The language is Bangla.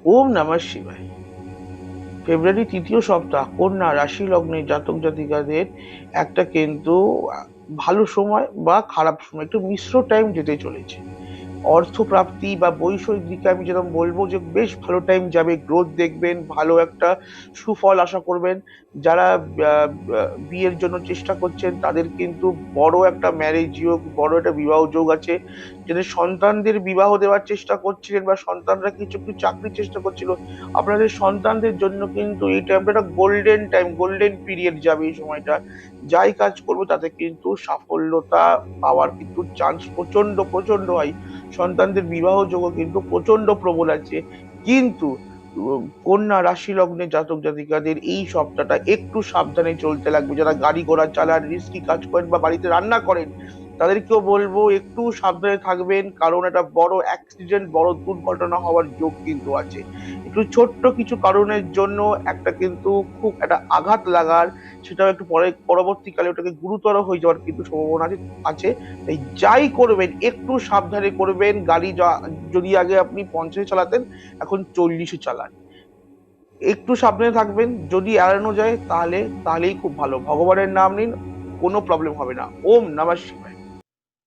ওম নমঃ শিবায়। ফেব্রুয়ারি তৃতীয় সপ্তাহ কন্যা রাশি লগ্নে জাতক জাতিকাদের একটা কিন্তু ভালো সময় বা খারাপ সময়, একটু মিশ্র টাইম যেতে চলেছে। অর্থপ্রাপ্তি বা বৈষয়িক দিকে আমি যেরকম বলবো যে বেশ ভালো টাইম যাবে, গ্রোথ দেখবেন, ভালো একটা সুফল আশা করবেন। যারা বিয়ের জন্য চেষ্টা করছেন তাদের কিন্তু বড় একটা ম্যারেজ যোগ, বড় একটা বিবাহ যোগ আছে। যাদের সন্তানদের বিবাহ দেওয়ার চেষ্টা করছিলেন বা সন্তানরা কিছু কিছু চাকরির চেষ্টা করছিল, আপনাদের সন্তানদের জন্য কিন্তু এই টাইমটা একটা গোল্ডেন টাইম, গোল্ডেন পিরিয়ড যাবে এই সময়টা। যাই কাজ করবো তাতে কিন্তু সাফল্যতা পাওয়ার কিন্তু চান্স প্রচন্ড প্রচন্ড হয়। সন্তানদের বিবাহ যোগ্য কিন্তু প্রচন্ড প্রবল আছে। কিন্তু কন্যা রাশি লগ্নে জাতক জাতিকাদের এই সপ্তাহটা একটু সাবধানে চলতে লাগবে। যারা গাড়ি ঘোড়া চালান, রিস্কি কাজ করেন বা বাড়িতে রান্না করেন, তাদেরকেও বলবো একটু সাবধানে থাকবেন, কারণ একটা বড় অ্যাক্সিডেন্ট, বড় দুর্ঘটনা হওয়ার যোগ কিন্তু আছে। একটু ছোট্ট কিছু কারণের জন্য একটা কিন্তু খুব একটা আঘাত লাগার, সেটাও একটু পরে পরবর্তীকালে ওটাকে গুরুতর হয়ে যাওয়ার কিন্তু সম্ভাবনা আছে। তাই যাই করবেন একটু সাবধানে করবেন। গাড়ি যদি আগে আপনি 50-এ চালাতেন, এখন 40-এ চালান। একটু সাবধানে থাকবেন, যদি এড়ানো যায় তাহলেই খুব ভালো। ভগবানের নাম নিন, কোনো প্রবলেম হবে না। ওম নমঃ শিবায়।